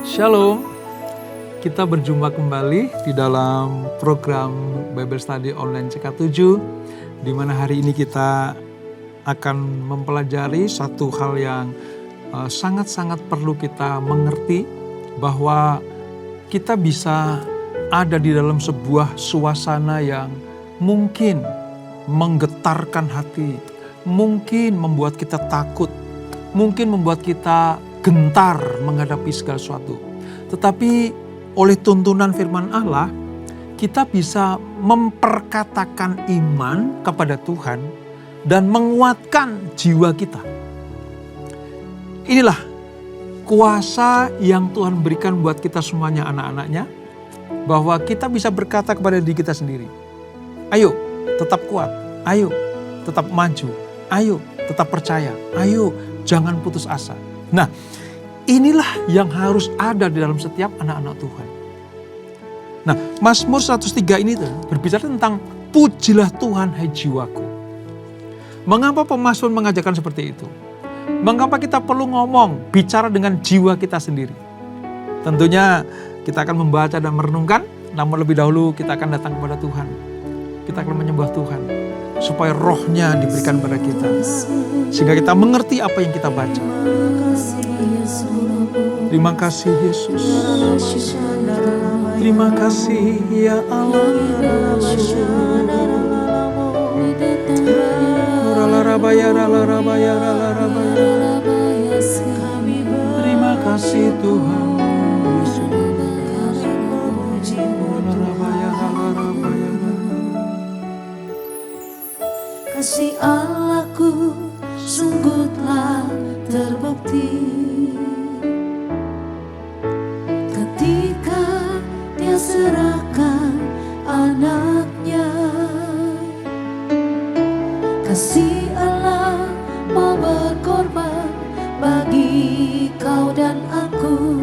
Shalom, kita berjumpa kembali di dalam program Bible Study Online CK7, di mana hari ini kita akan mempelajari satu hal yang sangat-sangat perlu kita mengerti, bahwa kita bisa ada di dalam sebuah suasana yang mungkin menggetarkan hati, mungkin membuat kita takut, mungkin membuat kita gentar menghadapi segala sesuatu. Tetapi oleh tuntunan firman Allah, kita bisa memperkatakan iman kepada Tuhan dan menguatkan jiwa kita. Inilah kuasa yang Tuhan berikan buat kita semuanya, anak-anaknya, bahwa kita bisa berkata kepada diri kita sendiri, ayo tetap kuat, ayo tetap maju, ayo tetap percaya, ayo jangan putus asa. Nah, inilah yang harus ada di dalam setiap anak-anak Tuhan. Nah, Mazmur 103 ini berbicara tentang pujilah Tuhan hai jiwaku. Mengapa pemazmur mengajarkan seperti itu? Mengapa kita perlu ngomong, bicara dengan jiwa kita sendiri? Tentunya kita akan membaca dan merenungkan, namun lebih dahulu kita akan datang kepada Tuhan. Kita akan menyembah Tuhan, supaya rohnya diberikan pada kita, sehingga kita mengerti apa yang kita baca. Terima kasih Yesus. Terima kasih ya Allah. Terima kasih Tuhan. Kasih Allahku sungguh telah terbukti ketika Dia serahkan anaknya. Kasih Allah mau berkorban bagi kau dan aku.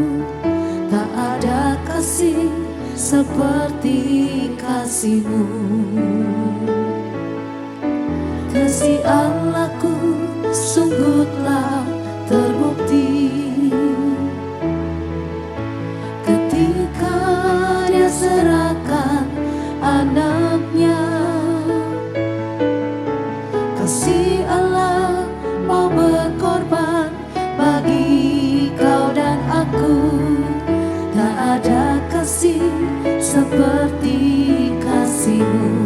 Tak ada kasih seperti kasih-Mu. Kasih Allahku sungguh telah terbukti ketika Dia serahkan anaknya. Kasih Allah mau berkorban bagi kau dan aku. Tak ada kasih seperti kasih-Mu.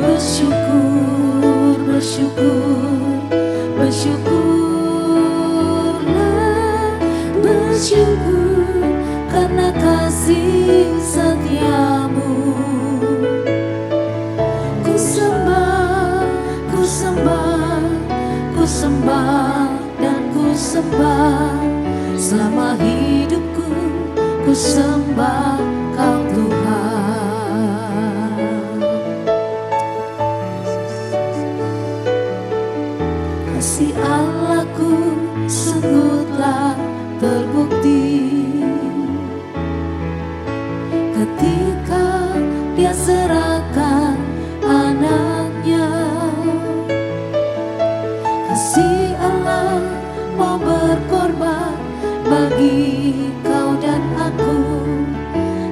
Bersyukur, bersyukur, bersyukurlah, bersyukur karena kasih setia-Mu. Ku sembah, ku sembah, ku sembah dan ku sembah. Selama hidupku ku sembah Kau Tuhan. Kasih Allahku sungguh telah terbukti ketika Dia serahkan anaknya. Kasih Allah mau berkorban bagi kau dan aku.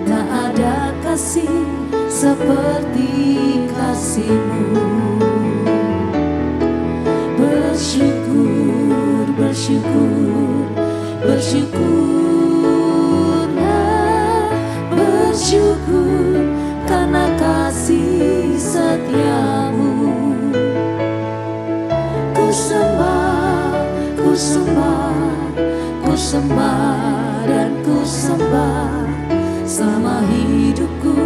Tak ada kasih seperti kasih-Mu. Bersyukur, bersyukur, bersyukurlah, bersyukur karena kasih setia-Mu. Ku sembah, ku sembah, ku sembah dan ku sembah. Selama hidupku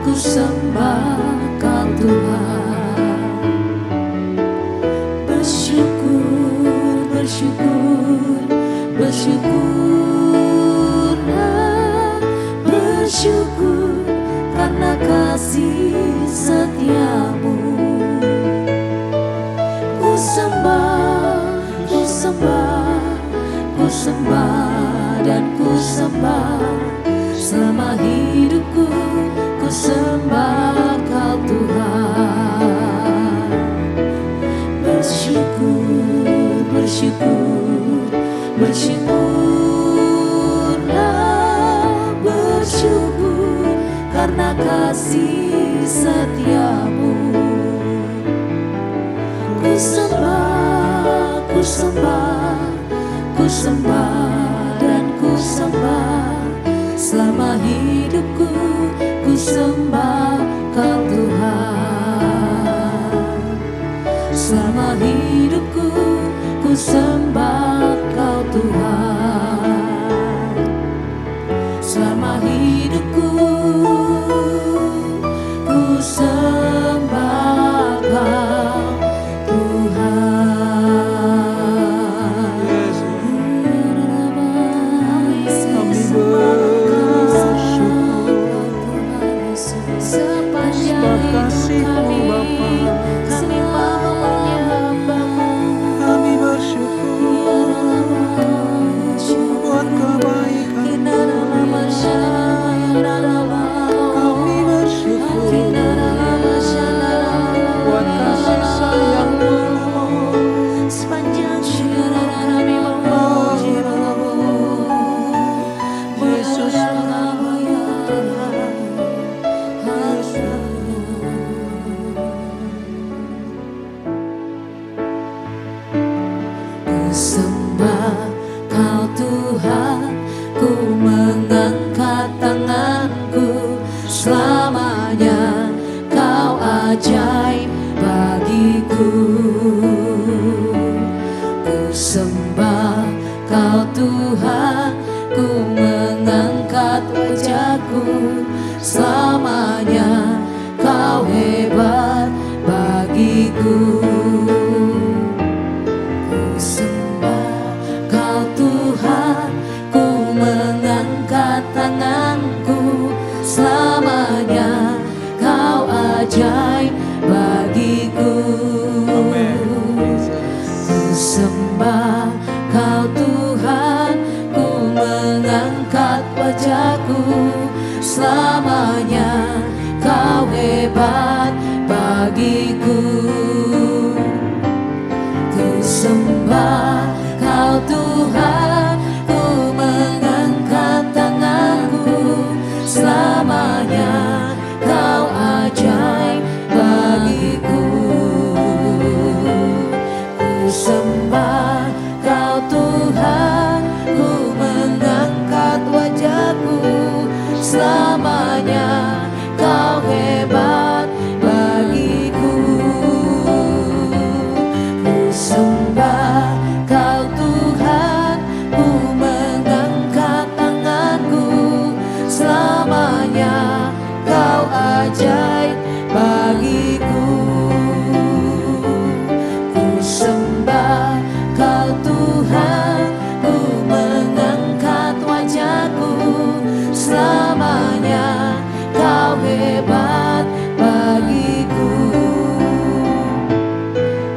ku sembah Kau Tuhan. Bersyukur, bersyukur, bersyukurlah, bersyukur karena kasih setia-Mu. Ku sembah, ku sembah, ku sembah dan ku sembah. Selama hidupku ku sembah Kau Tuhan. Bersyukur, bersyukur, bersyukurlah, bersyukur karena kasih setiamu. Ku sembah, ku sembah, ku sembah dan ku sembah. Selama hidupku ku sembah Kau Tuhan. Selama hidupku ku sembah Kau Tuhan. Selama hidupku ku sembah Kau Tuhan. Yes, Sepanjang hidup kami, kami mau menyembah-Mu. kami bersyukur buat kebaikan. Kami bersyukur buat kasih sayang-Mu. Sepanjang hidup kami memuji-Mu. Yesus, Ku sembah Kau Tuhan, ku mengangkat tanganku. Selamanya Kau ajaib bagiku. Ku sembah Kau Tuhan, ku mengangkat wajahku. Selamanya Kau hebat bagiku. Ku sembah Kau Tuhan, ku mengangkat tanganku. Selamanya Kau ajaib bagiku. Ku sembah Kau Tuhan, ku mengangkat wajahku. Selamanya Kau hebat bagiku. Ku sembah Kau Tuhan, ku mengangkat tanganku. Selamanya Kau ajaib bagiku. Ku sembah Kau Tuhan, ku mengangkat wajahku. Selamanya Kau hebat bagiku. Ku sembah Kau Tuhan, ku mengangkat tanganku. Selamanya Kau ajaib bagiku. Ku sembah Kau Tuhan, ku mengangkat wajahku. Selamanya Kau hebat bagiku.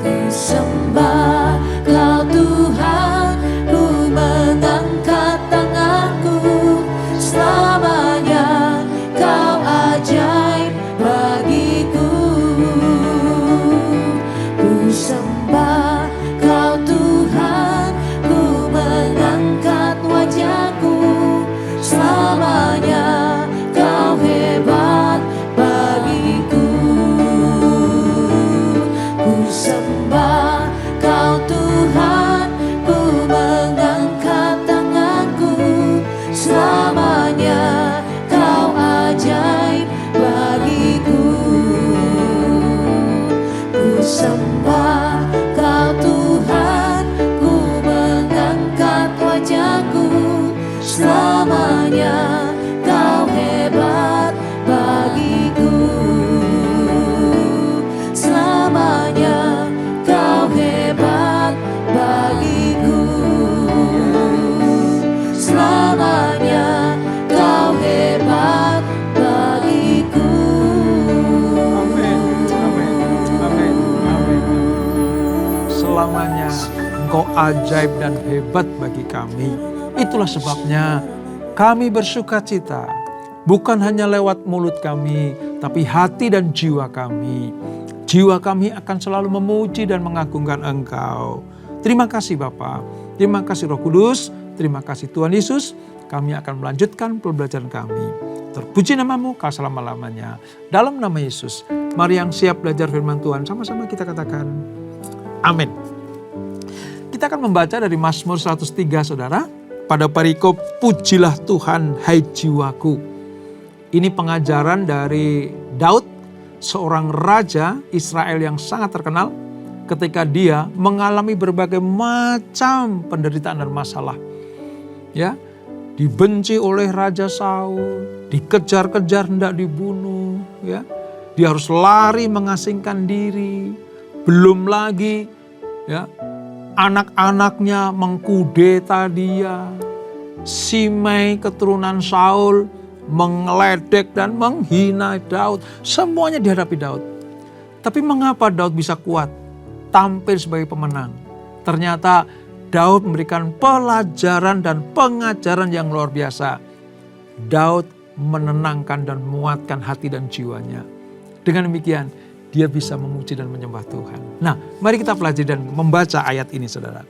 Ku sembah Kau Tuhan, ku mengangkat tanganku. Selamanya Kau ajaib bagiku. Ku sembah Kau Tuhan, ku mengangkat wajahku. Selamanya Kau hebat bagiku. Ku sembah Kau Tuhan, ku mengangkat tanganku. Selamanya Kau ajaib bagiku. Ku sembah Kau Tuhan, ku mengangkat wajahku. Selamanya Kau hebat bagiku. Selamanya Kau hebat bagiku. Selamanya Kau hebat bagiku. amin, amin, amin, amin. Selamanya Engkau ajaib dan hebat bagi kami. Itulah sebabnya kami bersuka cita, bukan hanya lewat mulut kami, tapi hati dan jiwa kami. Jiwa kami akan selalu memuji dan mengagungkan Engkau. Terima kasih Bapa. Terima kasih Roh Kudus, terima kasih Tuhan Yesus. Kami akan melanjutkan pembelajaran kami. Terpuji namamu kau selama-lamanya. Dalam nama Yesus, mari yang siap belajar firman Tuhan, sama-sama kita katakan amin. Kita akan membaca dari Mazmur 103 saudara. Pada perikop pujilah Tuhan hai jiwaku. Ini pengajaran dari Daud, seorang raja Israel yang sangat terkenal ketika dia mengalami berbagai macam penderitaan dan masalah. Ya, dibenci oleh Raja Saul, dikejar-kejar hendak dibunuh, ya. Dia harus lari mengasingkan diri. Belum lagi ya, anak-anaknya mengkudeta dia. Simei keturunan Saul mengeledek dan menghina Daud. Semuanya dihadapi Daud. Tapi mengapa Daud bisa kuat tampil sebagai pemenang? Ternyata Daud memberikan pelajaran dan pengajaran yang luar biasa. Daud menenangkan dan menguatkan hati dan jiwanya. Dengan demikian, dia bisa memuji dan menyembah Tuhan. Nah, mari kita pelajari dan membaca ayat ini, saudara.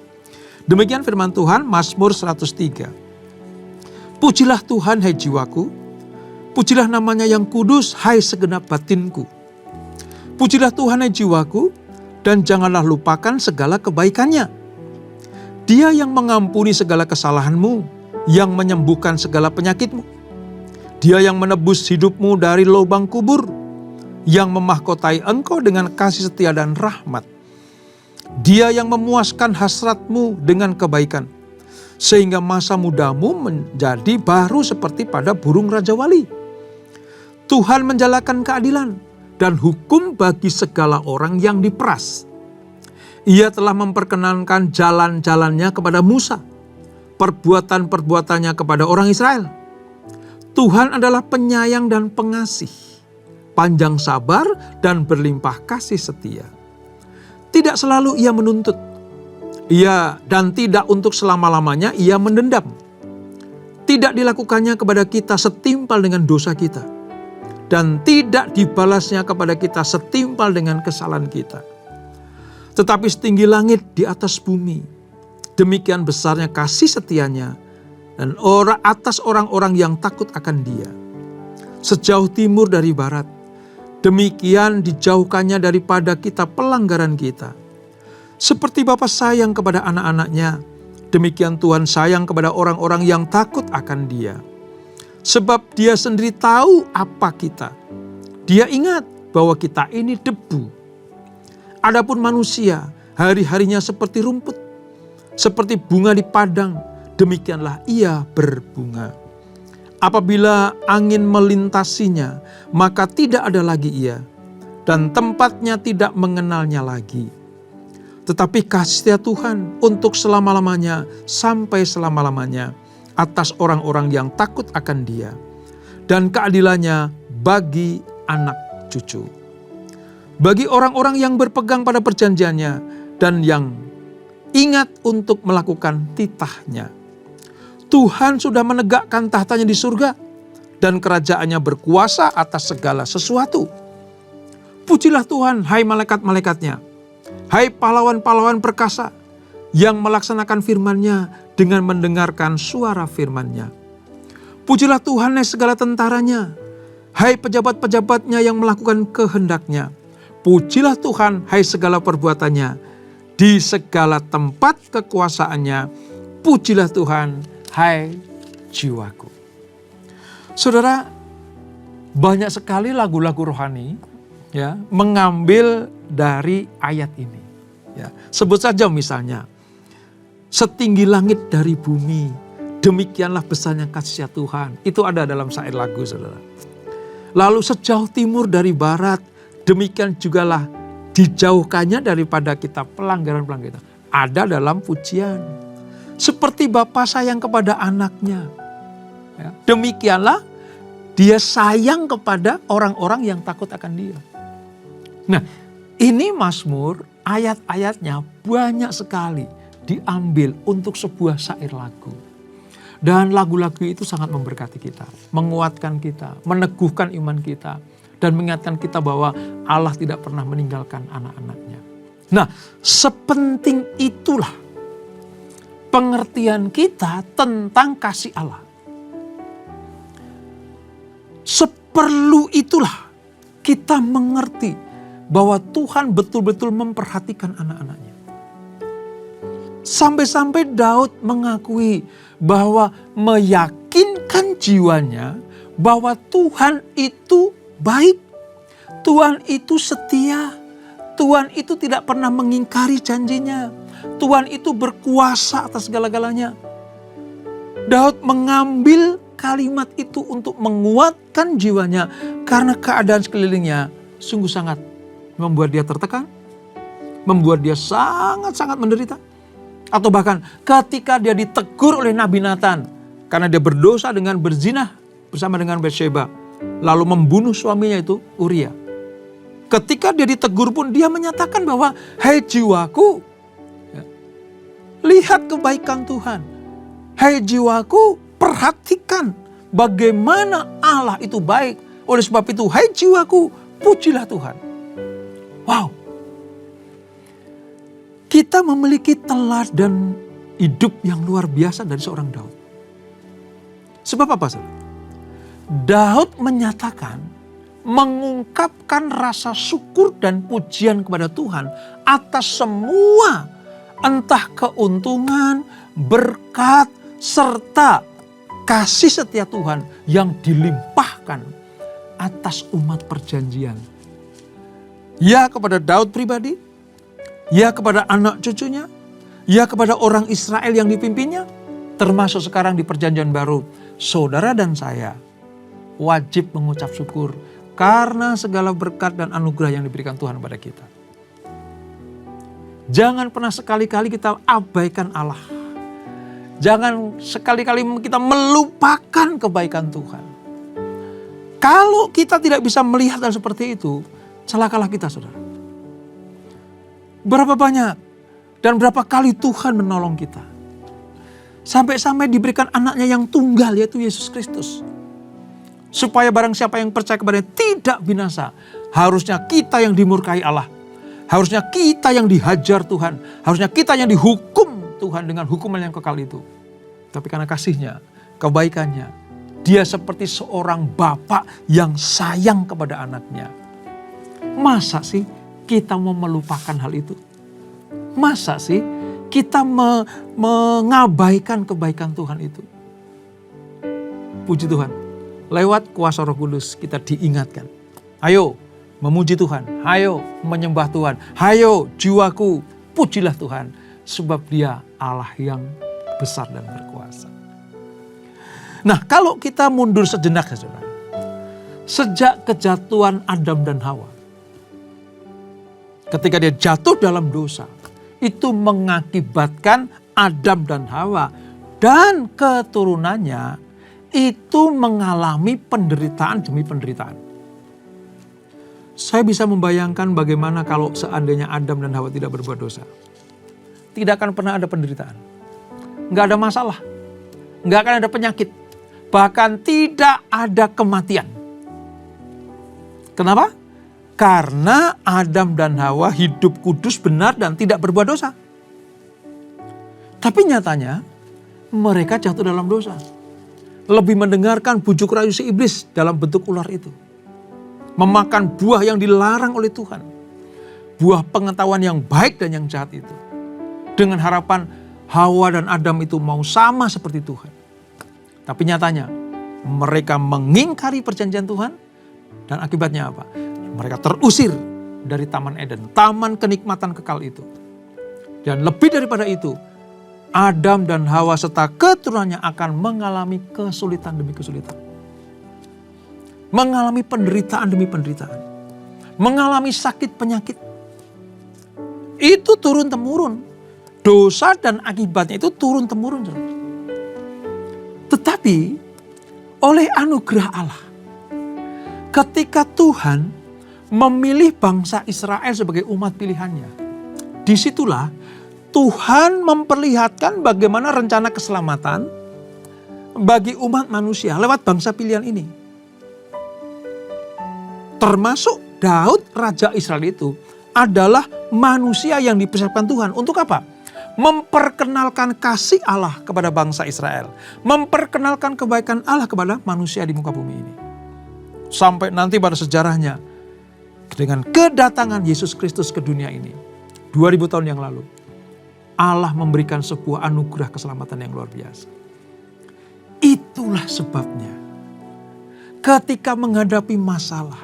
Demikian firman Tuhan, Mazmur 103. Pujilah Tuhan, hai jiwaku. Pujilah namanya yang kudus, hai segenap batinku. Pujilah Tuhan, hai jiwaku, dan janganlah lupakan segala kebaikannya. Dia yang mengampuni segala kesalahanmu, yang menyembuhkan segala penyakitmu. Dia yang menebus hidupmu dari lubang kubur, yang memahkotai engkau dengan kasih setia dan rahmat. Dia yang memuaskan hasratmu dengan kebaikan, sehingga masa mudamu menjadi baru seperti pada burung Raja Wali. Tuhan menjalankan keadilan dan hukum bagi segala orang yang diperas. Ia telah memperkenankan jalan-jalannya kepada Musa, perbuatan-perbuatannya kepada orang Israel. Tuhan adalah penyayang dan pengasih, panjang sabar dan berlimpah kasih setia. Tidak selalu ia menuntut, dan tidak untuk selama-lamanya ia mendendam. Tidak dilakukannya kepada kita setimpal dengan dosa kita, dan tidak dibalasnya kepada kita setimpal dengan kesalahan kita. Tetapi setinggi langit di atas bumi, demikian besarnya kasih setianya dan atas orang-orang yang takut akan Dia. Sejauh timur dari barat, demikian dijauhkannya daripada kita pelanggaran kita. Seperti Bapa sayang kepada anak-anaknya, demikian Tuhan sayang kepada orang-orang yang takut akan Dia. Sebab Dia sendiri tahu apa kita. Dia ingat bahwa kita ini debu. Adapun manusia, hari-harinya seperti rumput, seperti bunga di padang, demikianlah ia berbunga. Apabila angin melintasinya, maka tidak ada lagi ia, dan tempatnya tidak mengenalnya lagi. Tetapi kasih setia Tuhan untuk selama-lamanya, sampai selama-lamanya, atas orang-orang yang takut akan Dia, dan keadilannya bagi anak cucu. Bagi orang-orang yang berpegang pada perjanjiannya dan yang ingat untuk melakukan titahnya. Tuhan sudah menegakkan tahtanya di surga dan kerajaannya berkuasa atas segala sesuatu. Pujilah Tuhan, hai malaikat-malaikatnya, hai pahlawan-pahlawan perkasa yang melaksanakan firman-Nya dengan mendengarkan suara firman-Nya. Pujilah Tuhan, hai segala tentaranya, hai pejabat-pejabatnya yang melakukan kehendak-Nya. Pujilah Tuhan, hai segala perbuatannya, di segala tempat kekuasaannya. Pujilah Tuhan, hai jiwaku. Saudara, banyak sekali lagu-lagu rohani ya mengambil dari ayat ini. Ya, sebut saja misalnya, setinggi langit dari bumi, demikianlah besarnya kasih Tuhan. Itu ada dalam syair lagu, saudara. Lalu sejauh timur dari barat, demikian jugalah dijauhkannya daripada kita pelanggaran-pelanggaran kita. Ada dalam pujian. Seperti Bapa sayang kepada anaknya. Ya, demikianlah Dia sayang kepada orang-orang yang takut akan Dia. Nah, ini Mazmur, ayat-ayatnya banyak sekali diambil untuk sebuah syair lagu. Dan lagu-lagu itu sangat memberkati kita, menguatkan kita, meneguhkan iman kita, dan mengingatkan kita bahwa Allah tidak pernah meninggalkan anak-anaknya. Nah, sepenting itulah pengertian kita tentang kasih Allah. Seperlu itulah kita mengerti bahwa Tuhan betul-betul memperhatikan anak-anaknya. Sampai-sampai Daud mengakui bahwa meyakinkan jiwanya bahwa Tuhan itu baik, Tuhan itu setia, Tuhan itu tidak pernah mengingkari janjinya, Tuhan itu berkuasa atas segala-galanya. Daud mengambil kalimat itu untuk menguatkan jiwanya karena keadaan sekelilingnya sungguh sangat membuat dia tertekan, membuat dia sangat-sangat menderita. Atau bahkan ketika dia ditegur oleh Nabi Nathan karena dia berdosa dengan berzina bersama dengan Batsheba, lalu membunuh suaminya itu Uria. Ketika dia ditegur pun dia menyatakan bahwa, "Hai jiwaku, lihat kebaikan Tuhan. Hai jiwaku, perhatikan bagaimana Allah itu baik. Oleh sebab itu, hai jiwaku, pujilah Tuhan." Wow. Kita memiliki teladan hidup yang luar biasa dari seorang Daud. Sebab apa, saudara? Daud menyatakan, mengungkapkan rasa syukur dan pujian kepada Tuhan atas semua entah keuntungan, berkat, serta kasih setia Tuhan yang dilimpahkan atas umat perjanjian. Ya kepada Daud pribadi, ya kepada anak cucunya, ya kepada orang Israel yang dipimpinnya, termasuk sekarang di perjanjian baru. Saudara dan saya wajib mengucap syukur karena segala berkat dan anugerah yang diberikan Tuhan kepada kita. Jangan pernah sekali-kali kita abaikan Allah. Jangan sekali-kali kita melupakan kebaikan Tuhan. Kalau kita tidak bisa melihat hal seperti itu, celakalah kita, saudara. Berapa banyak dan berapa kali Tuhan menolong kita. Sampai-sampai diberikan anaknya yang tunggal, yaitu Yesus Kristus. Supaya barang siapa yang percaya kepadanya tidak binasa. Harusnya kita yang dimurkai Allah. Harusnya kita yang dihajar Tuhan. Harusnya kita yang dihukum Tuhan dengan hukuman yang kekal itu. Tapi karena kasihnya, kebaikannya, dia seperti seorang bapak yang sayang kepada anaknya. Masa sih kita mau melupakan hal itu? Masa sih kita mengabaikan kebaikan Tuhan itu? Puji Tuhan, lewat kuasa Roh Kudus kita diingatkan. Ayo memuji Tuhan, ayo menyembah Tuhan, ayo jiwaku pujilah Tuhan. Sebab dia Allah yang besar dan berkuasa. Nah, kalau kita mundur sejenak, saudara. Sejak kejatuhan Adam dan Hawa, ketika dia jatuh dalam dosa, itu mengakibatkan Adam dan Hawa dan keturunannya itu mengalami penderitaan demi penderitaan. Saya bisa membayangkan bagaimana kalau seandainya Adam dan Hawa tidak berbuat dosa. Tidak akan pernah ada penderitaan. Nggak ada masalah. Nggak akan ada penyakit. Bahkan tidak ada kematian. Kenapa? Karena Adam dan Hawa hidup kudus, benar, dan tidak berbuat dosa. Tapi nyatanya mereka jatuh dalam dosa. Lebih mendengarkan bujuk rayu si iblis dalam bentuk ular itu. Memakan buah yang dilarang oleh Tuhan. Buah pengetahuan yang baik dan yang jahat itu. Dengan harapan Hawa dan Adam itu mau sama seperti Tuhan. Tapi nyatanya mereka mengingkari perjanjian Tuhan. Dan akibatnya apa? Mereka terusir dari Taman Eden. Taman kenikmatan kekal itu. Dan lebih daripada itu, Adam dan Hawa serta keturunannya akan mengalami kesulitan demi kesulitan. Mengalami penderitaan demi penderitaan. Mengalami sakit penyakit. Itu turun-temurun. Dosa dan akibatnya itu turun-temurun. Tetapi oleh anugerah Allah, ketika Tuhan memilih bangsa Israel sebagai umat pilihannya, disitulah Tuhan memperlihatkan bagaimana rencana keselamatan bagi umat manusia lewat bangsa pilihan ini. Termasuk Daud, Raja Israel itu adalah manusia yang dipersiapkan Tuhan. Untuk apa? memperkenalkan kasih Allah kepada bangsa Israel, memperkenalkan kebaikan Allah kepada manusia di muka bumi ini. Sampai nanti pada sejarahnya, dengan kedatangan Yesus Kristus ke dunia ini, 2000 tahun yang lalu, Allah memberikan sebuah anugerah keselamatan yang luar biasa. Itulah sebabnya, ketika menghadapi masalah,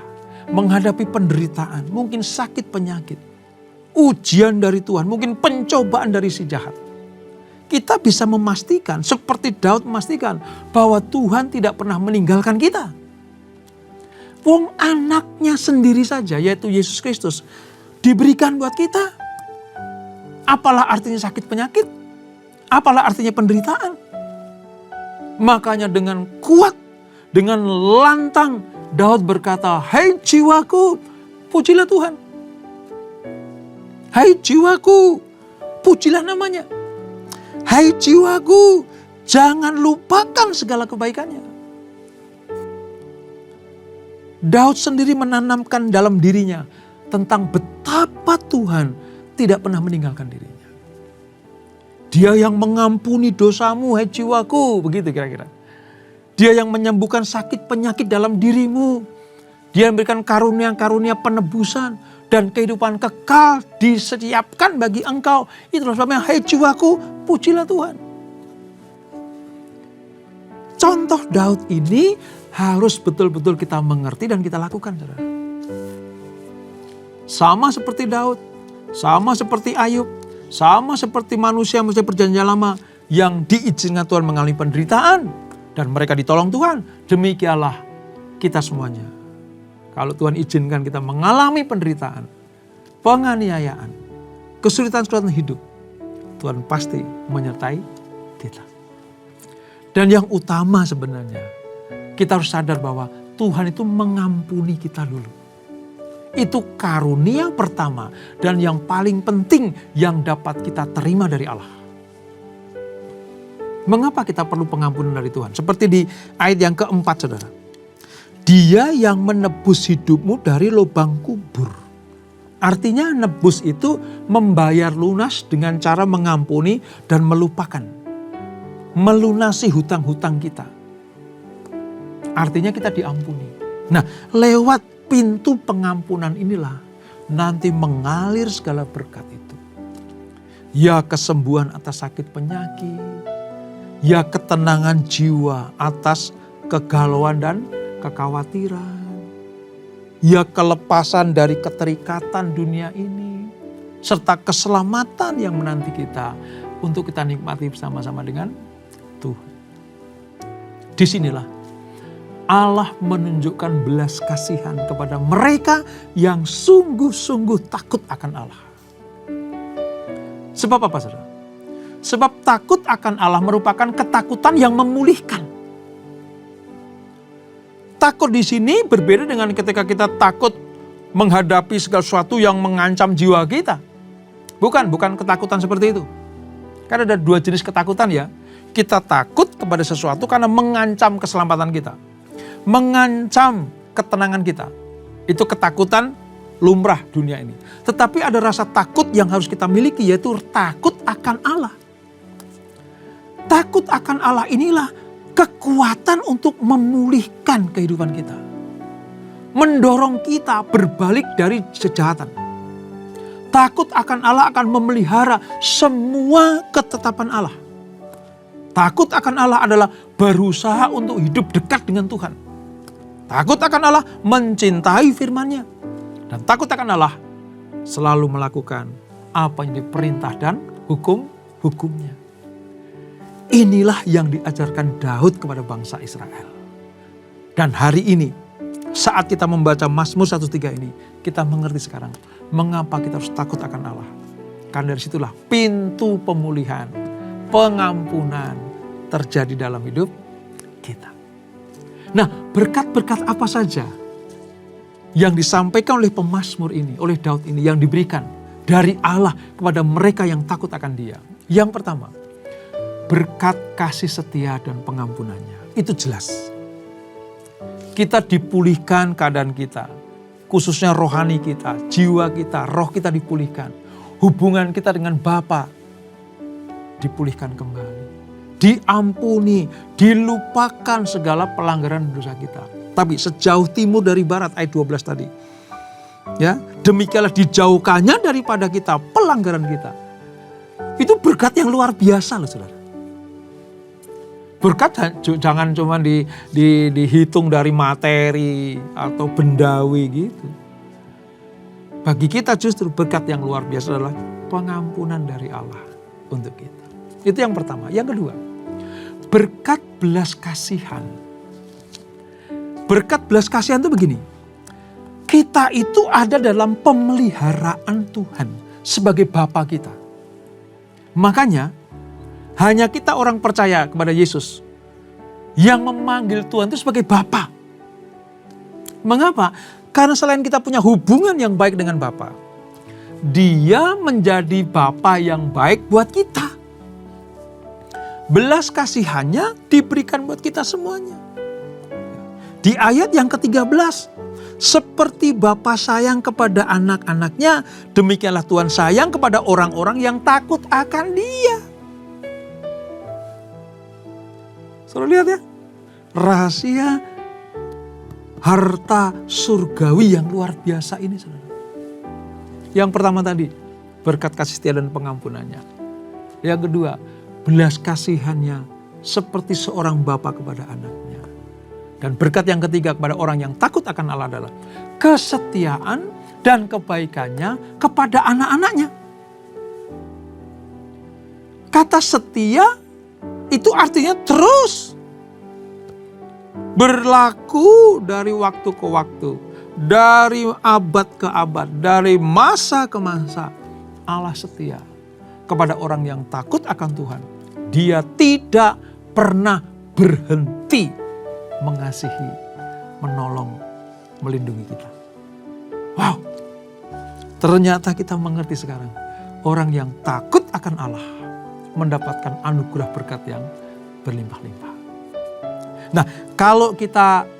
menghadapi penderitaan, mungkin sakit penyakit, ujian dari Tuhan, mungkin pencobaan dari si jahat, kita bisa memastikan, seperti Daud memastikan, bahwa Tuhan tidak pernah meninggalkan kita. Wong anaknya sendiri saja, yaitu Yesus Kristus, diberikan buat kita. Apalah artinya sakit penyakit? Apalah artinya penderitaan? Makanya dengan kuat, dengan lantang, Daud berkata, "Hai jiwaku, pujilah Tuhan. Hai jiwaku, pujilah namanya. Hai jiwaku, jangan lupakan segala kebaikannya." Daud sendiri menanamkan dalam dirinya tentang betapa Tuhan tidak pernah meninggalkan dirinya. Dia yang mengampuni dosamu, hai jiwaku, begitu kira-kira. Dia yang menyembuhkan sakit penyakit dalam dirimu. Dia memberikan karunia-karunia penebusan dan kehidupan kekal disediakan bagi engkau. Itulah sebabnya, hai jiwaku, pujilah Tuhan. Contoh Daud ini harus betul-betul kita mengerti dan kita lakukan, saudara. Sama seperti Daud, sama seperti Ayub, sama seperti manusia perjanjian lama yang diizinkan Tuhan mengalami penderitaan dan mereka ditolong Tuhan. Demikianlah kita semuanya. Kalau Tuhan izinkan kita mengalami penderitaan, penganiayaan, kesulitan-kesulitan hidup, Tuhan pasti menyertai kita. Dan yang utama sebenarnya, kita harus sadar bahwa Tuhan itu mengampuni kita dulu. Itu karunia pertama dan yang paling penting yang dapat kita terima dari Allah. Mengapa kita perlu pengampunan dari Tuhan? Seperti di ayat yang keempat, saudara. Dia yang menebus hidupmu dari lubang kubur. Artinya nebus itu membayar lunas dengan cara mengampuni dan melupakan. Melunasi hutang-hutang kita. Artinya kita diampuni. Nah, lewat pintu pengampunan inilah nanti mengalir segala berkat itu. Ya kesembuhan atas sakit penyakit. Ya ketenangan jiwa atas kegalauan dan kekhawatiran. Ya kelepasan dari keterikatan dunia ini. Serta keselamatan yang menanti kita untuk kita nikmati bersama-sama dengan Tuhan. Disinilah Allah menunjukkan belas kasihan kepada mereka yang sungguh-sungguh takut akan Allah. Sebab apa, saudara? Sebab takut akan Allah merupakan ketakutan yang memulihkan. Takut di sini berbeda dengan ketika kita takut menghadapi segala sesuatu yang mengancam jiwa kita. Bukan ketakutan seperti itu. Karena ada dua jenis ketakutan ya. Kita takut kepada sesuatu karena mengancam keselamatan kita. Mengancam ketenangan kita. Itu ketakutan lumrah dunia ini. Tetapi ada rasa takut yang harus kita miliki, yaitu takut akan Allah. Takut akan Allah inilah kekuatan untuk memulihkan kehidupan kita. Mendorong kita berbalik dari kejahatan. Takut akan Allah akan memelihara semua ketetapan Allah. Takut akan Allah adalah berusaha untuk hidup dekat dengan Tuhan. Takut akan Allah mencintai firman-Nya. Dan takut akan Allah selalu melakukan apa yang diperintah dan hukum-hukumnya. Inilah yang diajarkan Daud kepada bangsa Israel. Dan hari ini, saat kita membaca Mazmur 103 ini, kita mengerti sekarang mengapa kita harus takut akan Allah. Karena dari situlah pintu pemulihan, pengampunan terjadi dalam hidup kita. Nah, berkat-berkat apa saja yang disampaikan oleh pemazmur ini, oleh Daud ini, yang diberikan dari Allah kepada mereka yang takut akan Dia. Yang pertama, berkat kasih setia dan pengampunannya. Itu jelas. Kita dipulihkan keadaan kita. Khususnya rohani kita, jiwa kita, roh kita dipulihkan. Hubungan kita dengan Bapa dipulihkan kembali. Diampuni, dilupakan segala pelanggaran dosa kita. Tapi sejauh timur dari barat, ayat 12 tadi. Ya, demikianlah dijauhkannya daripada kita pelanggaran kita. Itu berkat yang luar biasa loh saudara. Berkat jangan cuma dihitung dari materi atau bendawi gitu. Bagi kita justru berkat yang luar biasa adalah pengampunan dari Allah untuk kita. Itu yang pertama. Yang kedua, berkat belas kasihan. Berkat belas kasihan itu begini. Kita itu ada dalam pemeliharaan Tuhan sebagai Bapa kita. Makanya hanya kita orang percaya kepada Yesus yang memanggil Tuhan itu sebagai Bapa. Mengapa? Karena selain kita punya hubungan yang baik dengan Bapa, Dia menjadi Bapa yang baik buat kita. Belas kasihannya diberikan buat kita semuanya. Di ayat yang ke-13, seperti Bapa sayang kepada anak-anaknya, demikianlah Tuhan sayang kepada orang-orang yang takut akan Dia. Saudara lihat ya, rahasia harta surgawi yang luar biasa ini saudara. Yang pertama tadi, berkat kasih setia dan pengampunannya. Yang kedua, belas kasihannya seperti seorang bapa kepada anaknya. Dan berkat yang ketiga kepada orang yang takut akan Allah adalah kesetiaan dan kebaikannya kepada anak-anaknya. Kata setia itu artinya terus berlaku dari waktu ke waktu, dari abad ke abad, dari masa ke masa. Allah setia kepada orang yang takut akan Tuhan. Dia tidak pernah berhenti mengasihi, menolong, melindungi kita. Wow, ternyata kita mengerti sekarang. Orang yang takut akan Allah mendapatkan anugerah berkat yang berlimpah-limpah. Nah, kalau kita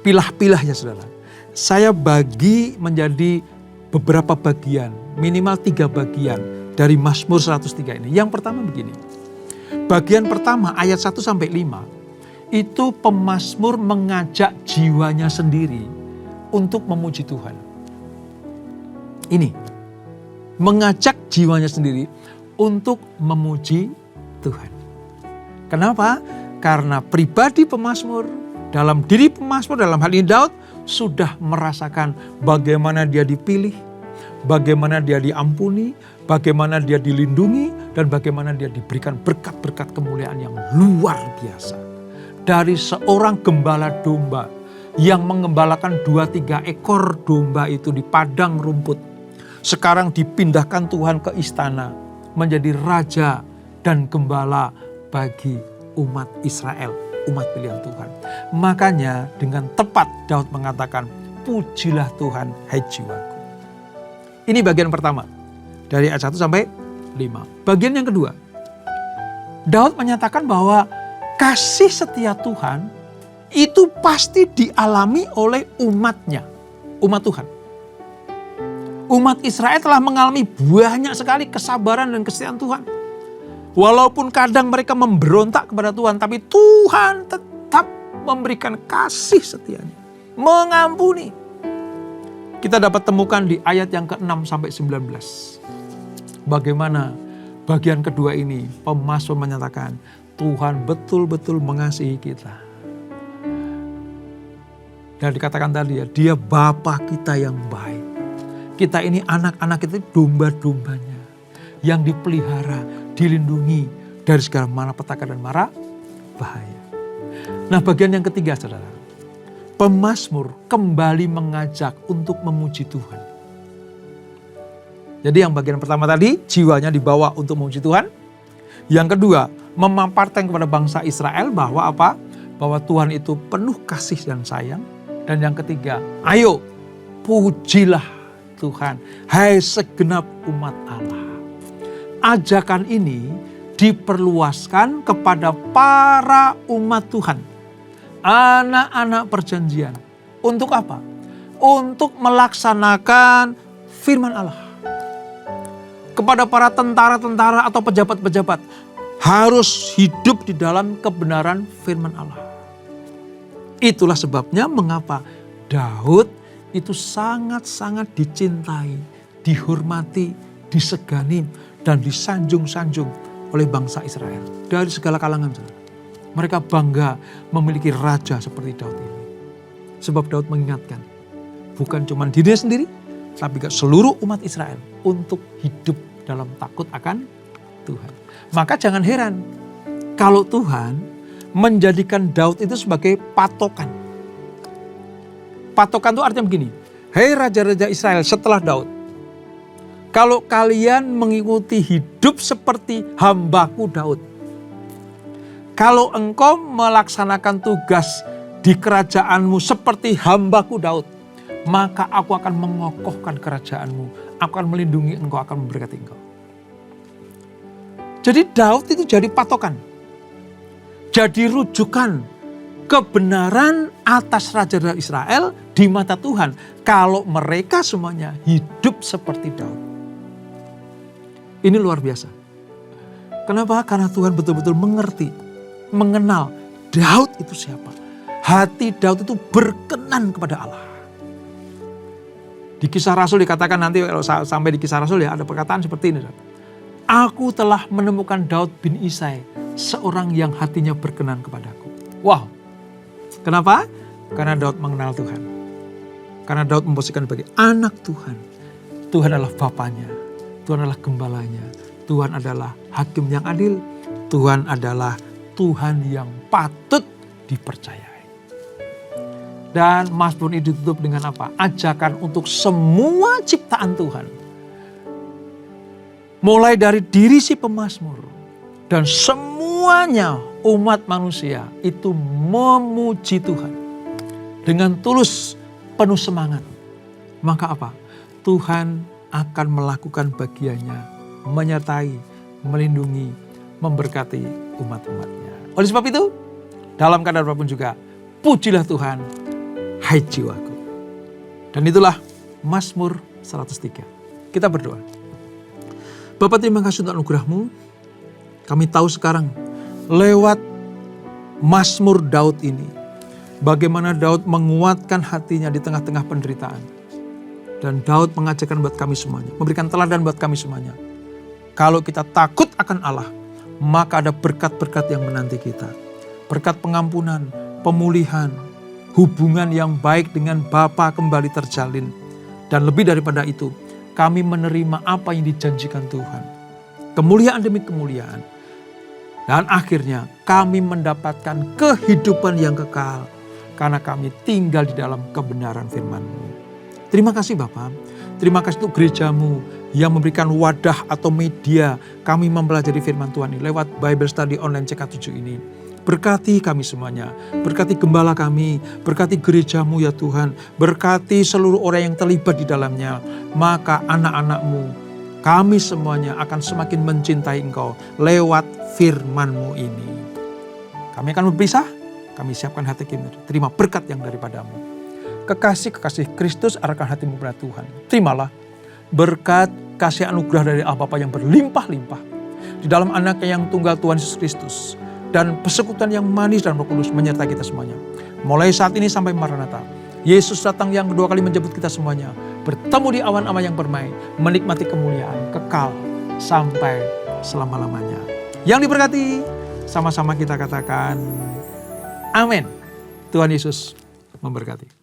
pilah-pilah ya saudara, saya bagi menjadi beberapa bagian, minimal 3 bagian dari Mazmur 103 ini. Yang pertama begini, bagian pertama ayat 1-5, itu pemazmur mengajak jiwanya sendiri untuk memuji Tuhan. Ini, mengajak jiwanya sendiri untuk memuji Tuhan. Kenapa? Karena pribadi pemazmur, dalam diri pemazmur, dalam hal ini Daud, sudah merasakan bagaimana dia dipilih, bagaimana dia diampuni, bagaimana dia dilindungi, dan bagaimana dia diberikan berkat-berkat kemuliaan yang luar biasa. Dari seorang gembala domba yang mengembalakan 2-3 ekor domba itu di padang rumput, sekarang dipindahkan Tuhan ke istana, menjadi raja dan gembala bagi umat Israel, umat pilihan Tuhan. Makanya dengan tepat Daud mengatakan, pujilah Tuhan hai jiwaku. Ini bagian pertama, dari ayat 1-5. Bagian yang kedua, Daud menyatakan bahwa kasih setia Tuhan itu pasti dialami oleh umatnya, umat Tuhan. Umat Israel telah mengalami banyak sekali kesabaran dan kesetiaan Tuhan. Walaupun kadang mereka memberontak kepada Tuhan, tapi Tuhan tetap memberikan kasih setianya, mengampuni. Kita dapat temukan di ayat yang ke-6-19. Bagaimana bagian kedua ini, pemazmur menyatakan, Tuhan betul-betul mengasihi kita. Dan dikatakan tadi ya, Dia Bapa kita yang baik. Kita ini anak-anak kita, domba-dombanya yang dipelihara, dilindungi dari segala malapetaka dan mara bahaya. Nah, bagian yang ketiga saudara, pemazmur kembali mengajak untuk memuji Tuhan. Jadi yang bagian pertama tadi, jiwanya dibawa untuk memuji Tuhan. Yang kedua, memaparkan kepada bangsa Israel bahwa apa? Bahwa Tuhan itu penuh kasih dan sayang. Dan yang ketiga, ayo pujilah Tuhan, hai segenap umat Allah. Ajakan ini diperluaskan kepada para umat Tuhan, anak-anak perjanjian. Untuk apa? Untuk melaksanakan firman Allah. Kepada para tentara-tentara atau pejabat-pejabat, harus hidup di dalam kebenaran firman Allah. Itulah sebabnya mengapa Daud itu sangat-sangat dicintai, dihormati, disegani, dan disanjung-sanjung oleh bangsa Israel. Dari segala kalangan. Mereka bangga memiliki raja seperti Daud ini. Sebab Daud mengingatkan, bukan cuma dirinya sendiri, tapi juga seluruh umat Israel untuk hidup dalam takut akan Tuhan. Maka jangan heran kalau Tuhan menjadikan Daud itu sebagai patokan. Patokan itu artinya begini, hei raja-raja Israel setelah Daud, kalau kalian mengikuti hidup seperti hambaku Daud, kalau engkau melaksanakan tugas di kerajaanmu seperti hambaku Daud, maka aku akan mengokohkan kerajaanmu, aku akan melindungi engkau, akan memberkati engkau. Jadi Daud itu jadi patokan, jadi rujukan kebenaran atas raja-raja Israel di mata Tuhan. Kalau mereka semuanya hidup seperti Daud. Ini luar biasa. Kenapa? Karena Tuhan betul-betul mengerti, mengenal Daud itu siapa. Hati Daud itu berkenan kepada Allah. Di Kisah Rasul dikatakan nanti kalau sampai di Kisah Rasul ya ada perkataan seperti ini. Aku telah menemukan Daud bin Isai, seorang yang hatinya berkenan kepadaku. Wow. Kenapa? Karena Daud mengenal Tuhan. Karena Daud memposisikan sebagai anak Tuhan. Tuhan adalah bapanya. Tuhan adalah gembalanya. Tuhan adalah hakim yang adil. Tuhan adalah Tuhan yang patut dipercayai. Dan Mazmur ini ditutup dengan apa? Ajakan untuk semua ciptaan Tuhan. Mulai dari diri si pemazmur dan semuanya umat manusia itu memuji Tuhan dengan tulus, penuh semangat. Maka apa? Tuhan akan melakukan bagiannya, menyertai, melindungi, memberkati umat-umatnya. Oleh sebab itu, dalam keadaan apapun juga, pujilah Tuhan, hai jiwaku. Dan itulah Mazmur 103. Kita berdoa. Bapa, terima kasih untuk anugerah-Mu. Kami tahu sekarang lewat Mazmur Daud ini, bagaimana Daud menguatkan hatinya di tengah-tengah penderitaan. Dan Daud mengajarkan buat kami semuanya, memberikan teladan buat kami semuanya. Kalau kita takut akan Allah, maka ada berkat-berkat yang menanti kita. Berkat pengampunan, pemulihan, hubungan yang baik dengan Bapa kembali terjalin. Dan lebih daripada itu, kami menerima apa yang dijanjikan Tuhan. Kemuliaan demi kemuliaan. Dan akhirnya kami mendapatkan kehidupan yang kekal. Karena kami tinggal di dalam kebenaran firman-Mu. Terima kasih Bapa. Terima kasih untuk gereja-Mu yang memberikan wadah atau media kami mempelajari firman Tuhan ini lewat Bible Study Online CK7 ini. Berkati kami semuanya, berkati gembala kami, berkati gereja-Mu ya Tuhan, berkati seluruh orang yang terlibat di dalamnya. Maka anak-anak-Mu, kami semuanya akan semakin mencintai Engkau lewat firman-Mu ini. Kami akan berpisah, kami siapkan hati kami, terima berkat yang daripada-Mu. Kekasih-kekasih Kristus arahkan hatimu kepada Tuhan. Terimalah berkat kasih anugerah dari Allah Bapa yang berlimpah-limpah di dalam Anaknya yang tunggal Tuhan Yesus Kristus. Dan persekutuan yang manis dan Roh Kudus menyertai kita semuanya. Mulai saat ini sampai Maranatha. Yesus datang yang kedua kali menjemput kita semuanya. Bertemu di awan-awan yang permai. Menikmati kemuliaan kekal sampai selama-lamanya. Yang diberkati, sama-sama kita katakan amin. Tuhan Yesus memberkati.